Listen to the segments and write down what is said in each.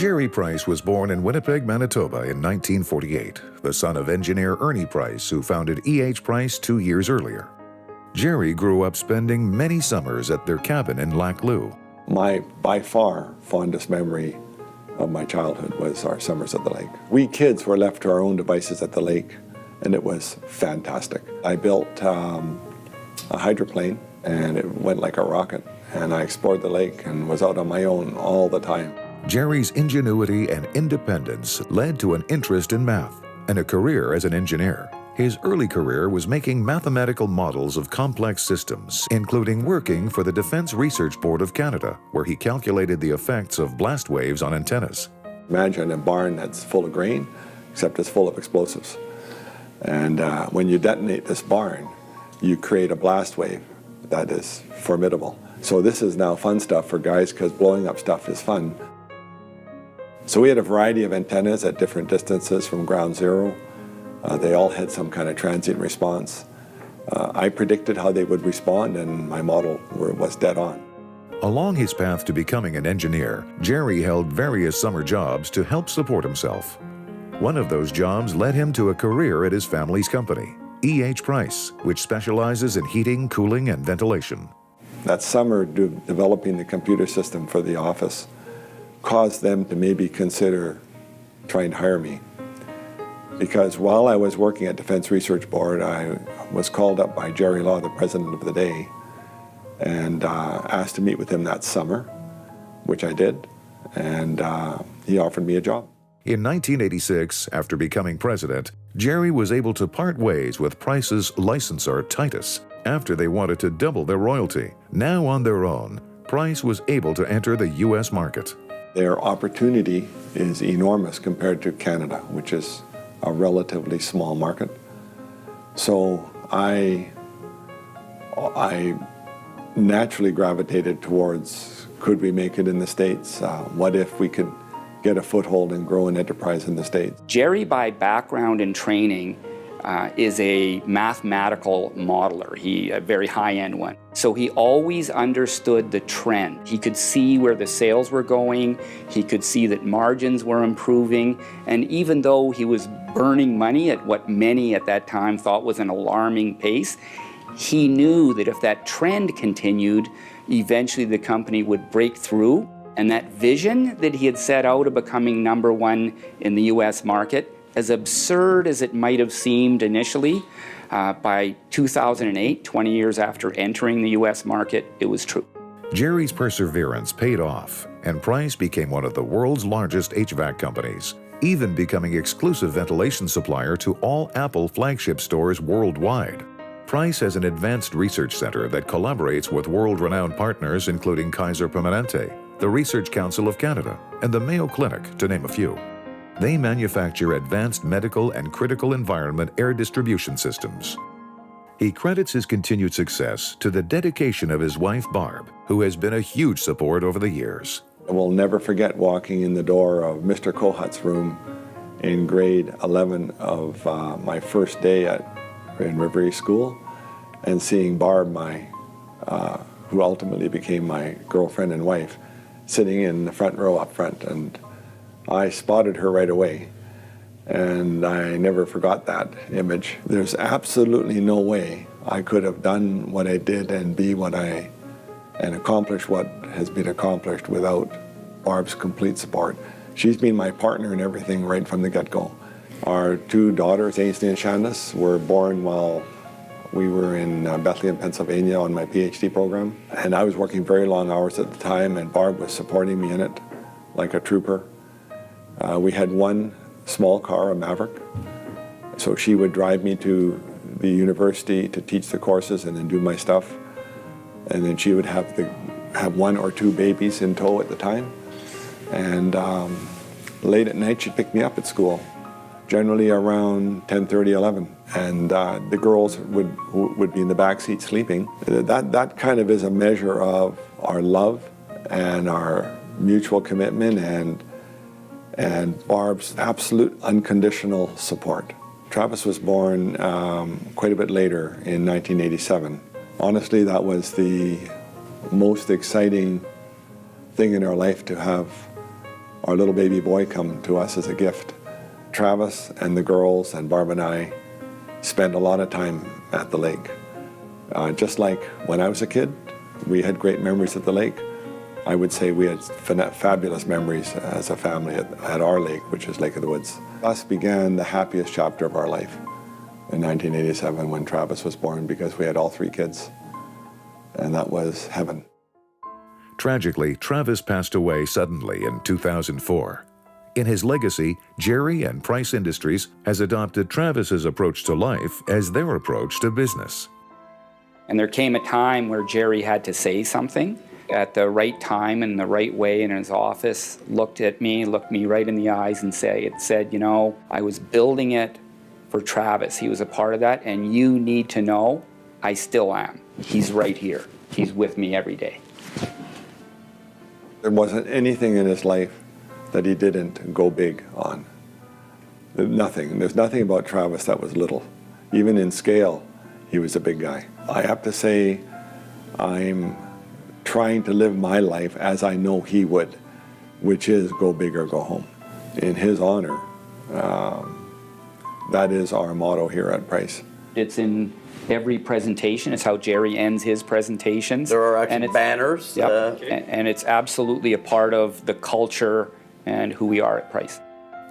Gerry Price was born in Winnipeg, Manitoba in 1948, the son of engineer Ernie Price, who founded E.H. Price 2 years earlier. Gerry grew up spending many summers at their cabin in Lac Loup. My, by far, fondest memory of my childhood was our summers at the lake. We kids were left to our own devices at the lake, and it was fantastic. I built a hydroplane, and it went like a rocket, and I explored the lake and was out on my own all the time. Gerry's ingenuity and independence led to an interest in math and a career as an engineer. His early career was making mathematical models of complex systems, including working for the Defense Research Board of Canada, where he calculated the effects of blast waves on antennas. Imagine a barn that's full of grain, except it's full of explosives. And when you detonate this barn, you create a blast wave that is formidable. So this is now fun stuff for guys, because blowing up stuff is fun. So we had a variety of antennas at different distances from ground zero. They all had some kind of transient response. I predicted how they would respond, and my model was dead on. Along his path to becoming an engineer, Gerry held various summer jobs to help support himself. One of those jobs led him to a career at his family's company, E.H. Price, which specializes in heating, cooling, and ventilation. That summer, developing the computer system for the office caused them to maybe consider trying to hire me. Because while I was working at Defense Research Board, I was called up by Gerry Law, the president of the day, and asked to meet with him that summer, which I did, and he offered me a job. In 1986, after becoming president, Gerry was able to part ways with Price's licensor, Titus, after they wanted to double their royalty. Now on their own, Price was able to enter the U.S. market. Their opportunity is enormous compared to Canada, which is a relatively small market. So I naturally gravitated towards, could we make it in the States? What if we could get a foothold and grow an enterprise in the States? Gerry, by background and training, is a mathematical modeler, a very high-end one. So he always understood the trend. He could see where the sales were going, he could see that margins were improving, and even though he was burning money at what many at that time thought was an alarming pace, he knew that if that trend continued, eventually the company would break through, and that vision that he had set out of becoming #1 in the US market, as absurd as it might have seemed initially, by 2008, 20 years after entering the US market, it was true. Gerry's perseverance paid off, and Price became one of the world's largest HVAC companies, even becoming exclusive ventilation supplier to all Apple flagship stores worldwide. Price has an advanced research center that collaborates with world-renowned partners including Kaiser Permanente, the Research Council of Canada, and the Mayo Clinic, to name a few. They manufacture advanced medical and critical environment air distribution systems. He credits his continued success to the dedication of his wife, Barb, who has been a huge support over the years. I will never forget walking in the door of Mr. Kohut's room in grade 11 of my first day in River East School, and seeing Barb, who ultimately became my girlfriend and wife, sitting in the front row up front. And I spotted her right away, and I never forgot that image. There's absolutely no way I could have done what I did and accomplish what has been accomplished without Barb's complete support. She's been my partner in everything right from the get-go. Our 2 daughters, Ainsley and Shandace, were born while we were in Bethlehem, Pennsylvania on my PhD program. And I was working very long hours at the time, and Barb was supporting me in it like a trooper. We had one small car, a Maverick, so she would drive me to the university to teach the courses and then do my stuff. And then she would have 1 or 2 babies in tow at the time. And late at night, she'd pick me up at school, generally around 10:30, 11. And the girls would be in the back seat sleeping. That kind of is a measure of our love and our mutual commitment and Barb's absolute unconditional support. Travis was born quite a bit later in 1987. Honestly, that was the most exciting thing in our life, to have our little baby boy come to us as a gift. Travis and the girls and Barb and I spent a lot of time at the lake. Just like when I was a kid, we had great memories at the lake. I would say we had fabulous memories as a family at our lake, which is Lake of the Woods. Thus began the happiest chapter of our life in 1987 when Travis was born, because we had all 3 kids, and that was heaven. Tragically, Travis passed away suddenly in 2004. In his legacy, Gerry and Price Industries has adopted Travis's approach to life as their approach to business. And there came a time where Gerry had to say something at the right time and the right way in his office, looked me right in the eyes and said, you know, I was building it for Travis. He was a part of that, and you need to know I still am. He's right here. He's with me every day. There wasn't anything in his life that he didn't go big on. Nothing. There's nothing about Travis that was little. Even in scale, he was a big guy. I have to say, I'm trying to live my life as I know he would, which is go big or go home. In his honor, that is our motto here at Price. It's in every presentation. It's how Gerry ends his presentations. There are actually banners. Yep, and it's absolutely a part of the culture and who we are at Price.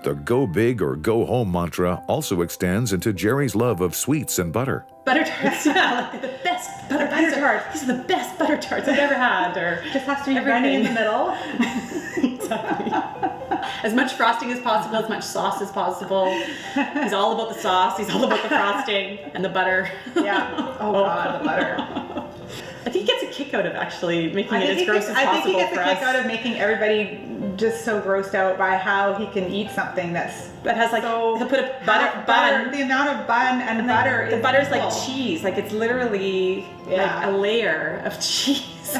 The go big or go home mantra also extends into Gerry's love of sweets and butter. Butter tarts, yeah, like the best butter tarts. These are the best butter tarts I've ever had. Or just has to be runny in the middle. Exactly. As much frosting as possible, as much sauce as possible. He's all about the sauce. He's all about the frosting and the butter. Yeah. Oh God, the butter. I think he gets a kick out of actually making it as gross as possible. I think he gets for a us. kick out of making everybody just so grossed out by how he can eat something that has like so he'll put a bun. The amount of bun and butter. The butter's like cheese. Like it's literally like a layer of cheese.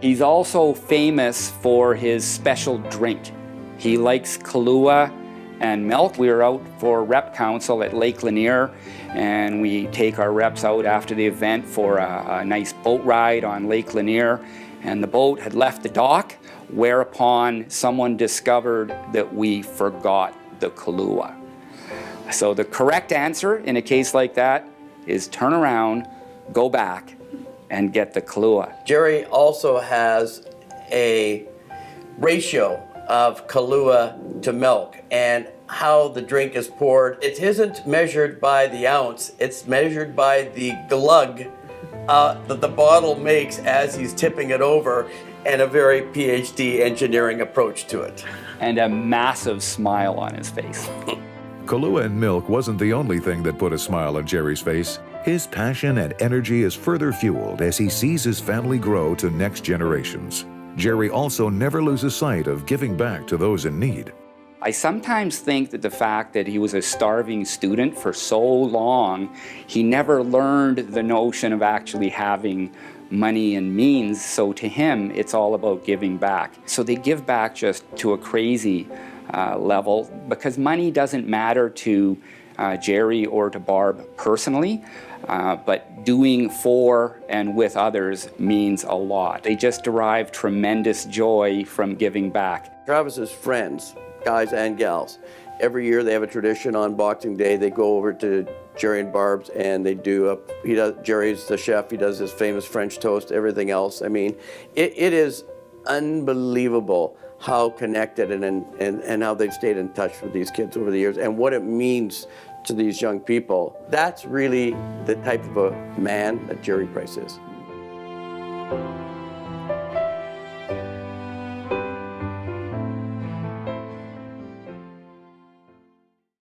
He's also famous for his special drink. He likes Kahlua and milk. We were out for rep council at Lake Lanier, and we take our reps out after the event for a nice boat ride on Lake Lanier, and the boat had left the dock, whereupon someone discovered that we forgot the Kahlua. So the correct answer in a case like that is turn around, go back, and get the Kahlua. Gerry also has a ratio of Kahlua to milk and how the drink is poured. It isn't measured by the ounce, it's measured by the glug that the bottle makes as he's tipping it over, and a very PhD engineering approach to it. And a massive smile on his face. Kahlua and milk wasn't the only thing that put a smile on Gerry's face. His passion and energy is further fueled as he sees his family grow to next generations. Gerry also never loses sight of giving back to those in need. I sometimes think that the fact that he was a starving student for so long, he never learned the notion of actually having money and means, so to him, it's all about giving back. So they give back just to a crazy level, because money doesn't matter to Gerry or to Barb personally, but doing for and with others means a lot. They just derive tremendous joy from giving back. Travis's friends, guys and gals, every year they have a tradition on Boxing Day. They go over to Gerry and Barb's and they do Gerry's the chef, he does his famous French toast, everything else. I mean, it is unbelievable how connected and how they've stayed in touch with these kids over the years and what it means to these young people. That's really the type of a man that Gerry Price is.